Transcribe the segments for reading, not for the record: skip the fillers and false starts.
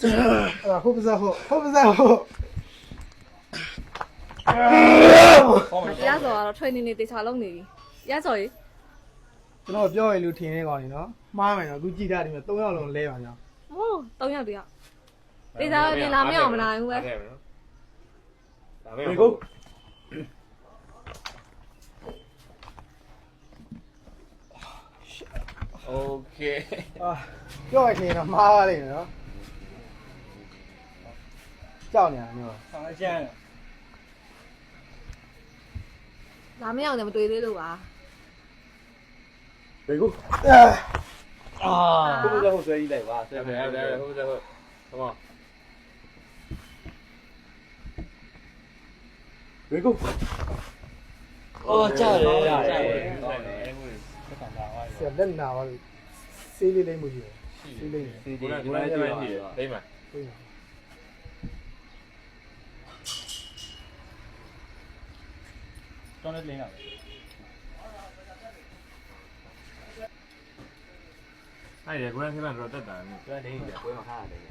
ဟုတ်ပါစားဟုတ်ပါစားဟုတ်ရဆိုတော့ training နေတေချာလုံးနေပြီရဆိုရင် ကျွန်တော်ပြောရလို့ထင်နေကောင်းနေနော်မှားမယ်နော်အခုကြည့်တာဒီမှာ3ယောက်လုံးလဲပါညာ ဟို3ယောက်တည်းတေချာပြင်လာမအောင်မနိုင်ဘူးပဲ ဒါမဲ့ကိုโอเค အာပြောရခင်တော့မှားပါလိမ့်မယ်နော်ကြောက်နေတာမျိုး ဆောင်အကျန်း လာမအောင်လည်းမတွေ့သေးလို့ပါ ဘေကို အာ ကိုကိုတော့ဆွဲကြီးလိုက်ပါဆွဲမယ်ဟုတ်တယ်ဟုတ်come on ဘေကိုအော်ကြားတယ် ကြားတယ် ဆက်ခံတာပါ ဆရာလက်နာပါလို့စေးလေးလိမ့်မှုရှိတယ်စေးလိမ့်တယ် စီဒီ ကိုယ်က ဒီ လည်း မှာ ကြည့် ကြည့် နေ ပါ တယ်လိမ့်မှာ သိတယ် တော့လည်းလင်းရပဲ အဲ့ဒီကိုယ်ကလည်းတော့တက်တာမျိုးတွဲနေတယ်ကိုယ်မှာခါရတယ်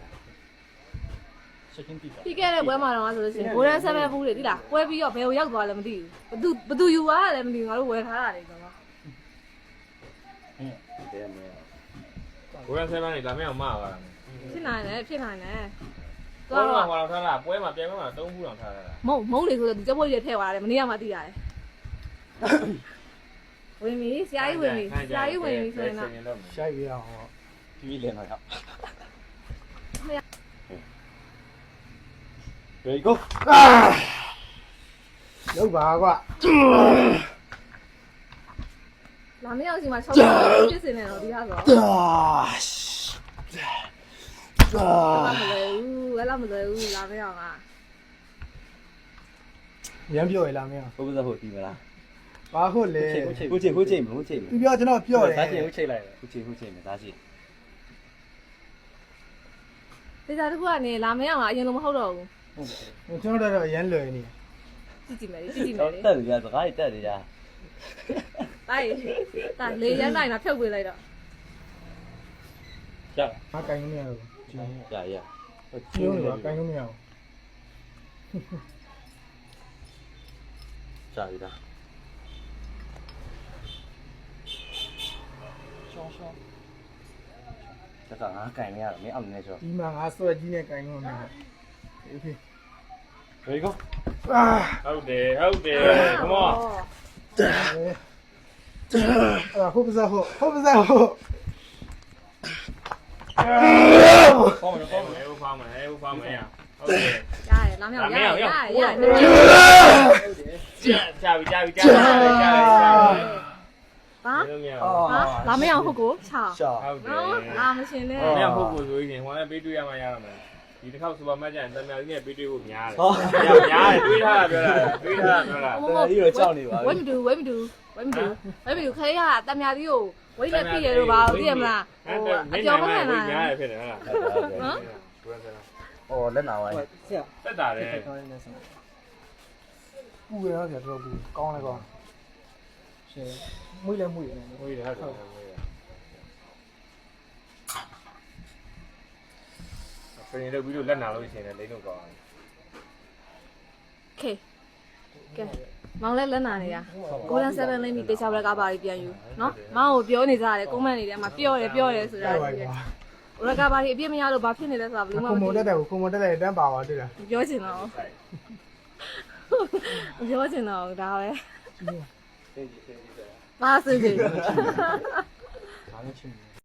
ချက်ချင်းတိတာ ပြီးခဲ့တဲ့ပွဲမှာတော့ဆိုလို့ရှိရင် golden 7ဘူးလေတိလားပွဲပြီးတော့ဘယ်ကိုရောက်သွားလဲမသိဘူးဘသူယူသွားတယ်မသိဘူးငါတို့ဝယ်ထားတာလေကျွန်တော် တဲ့မယ်ကိုယ်က7နေဒါမဲ့အောင်မှာပါလား ဖြစ်နိုင်တယ်ဖြစ်နိုင်တယ် ပွဲမှာဟောတော့ထားတာပွဲမှာပြန်မှာ3ခုတောင်ထားတာ မုံလေဆိုတော့ဒီကျပွဲကြီးထည့်သွားတယ်မနေ့ကမှသိရတယ်ဝင်ပြီဆရာကြီးဝင်ပြီဆရာကြီးဝင်ပြီဆိုရင်တော့ ရှိုက်ရအောင်ဟော ပြီးလင်းတော့ရောက် ဘေကို လောက်ပါကွာ လာမရောက်စီမှာ6ပြည့်စင်နေတော့ဒီဟာဆိုတော့မလွယ်ဘူးအဲ့လိုမလွယ်ဘူးလာမရောက်อ่ะ ရမ်းပြောရလားမင်း ဟုတ်ပါဟုတ်ဒီမလား ဘာဟုတ်လဲ ဟုတ်ချိန်မဟုတ်ချိန် သူပြောကျွန်တော်ပြောတယ် ဒါချိန်ဟုတ်ချိန်လိုက်ဟုတ်ချိန်မယ်ဒါချိန် ဒေတာတခုကနေလာမရောက်อ่ะအရင်လိုမဟုတ်တော့ဘူး ကျွန်တော်တော့ရမ်းလွယ်နေ ကြည့်ကြည့်မယ်ကြည့်ကြည့်မယ်လေ တက်တယ်စကားတက်တယ်ကြာ တိုင်းလေရမ်းတိုင်းတော့ဖြုတ်ပေးလိုက်တော့ ကြာ ငါကင်လို့မရဘူးကျင်း ကြာရ ကျင်းလို့ကင်လို့မရဘူး ကြာပြီလား ရှောင်းရှောင်း တက်ကငါကင်မရတော့မင်းအောင်နေဆို ဒီမှာငါဆွဲကြီးနဲ့ကင်လို့မရဘူးโอเค ဘေကို အာ ဟုတ်တယ်ဟုတ်တယ် come on ဟုတ်ပါစားဟုတ်ပါစားဟုတ် ဖောင်းမလို့ဖောင်းမ ဟဲ့ဦးဖောင်းမယ်ဦးဖောင်းမယ်ဟုတ်တယ် ရတယ်လာမရောက်ရတယ်ကြာပြီဟာလာမရောက်ဟုတ်ကို6 ရှာ ဟုတ်တယ် နော်လာမရှင်နဲ့ မင်းဟုတ်ကိုဆိုရင်ဟိုလည်းပေးတွေ့ရမှရတော့မယ်ဒီတစ်ခေါက်စူပါမတ်ကျရင်တမန်ကြီးနဲ့ပေးတွေ့ဖို့များတယ်များတယ်တွေးထားတာပြောတာတွေးထားတာပြောတာ ဝိတ်မတူခဲရတမယာသီးကိုဝိတ်နဲ့ပြည့်ရလို့ပါသိရမလားဟိုအကျော်မခံနိုင် များတယ်ဖြစ်တယ်ဟုတ်လား နော် အော်လက်နာဝိုင်း တက်တာတယ် ပူရတော့ပြတော့ပူကောင်းလဲကောင်းရှယ်မွေးလဲမွေးနေတယ် ဟိုရဟုတ်တယ်ဖရင်တော့ပြီးတော့လက်နာလို့ရှိရင်လည်းလိမ့်လို့ကောင်းတယ် ခေကဲမောင်လက်နာနေတာ golden 7လိမ့်ပြီတေချာဘလကပါပြီးပြန်ယူနော်မောင်ကိုပြောနေကြတယ်ကွန်မန့်နေတယ်မှာပြောတယ်ဆိုတာရကပါပြီးအပြစ်မရလို့ဘာဖြစ်နေလဲဆိုတာဘယ်လိုမှ ခုံ မ မ သိ တက်တယ်ခုံမတက်တယ်တန်းပါသွားတွေ့လား ပြောချင်တော့ပြောချင်တော့ဒါပဲဘာစင်ကြီး ဘာလို့ချင်း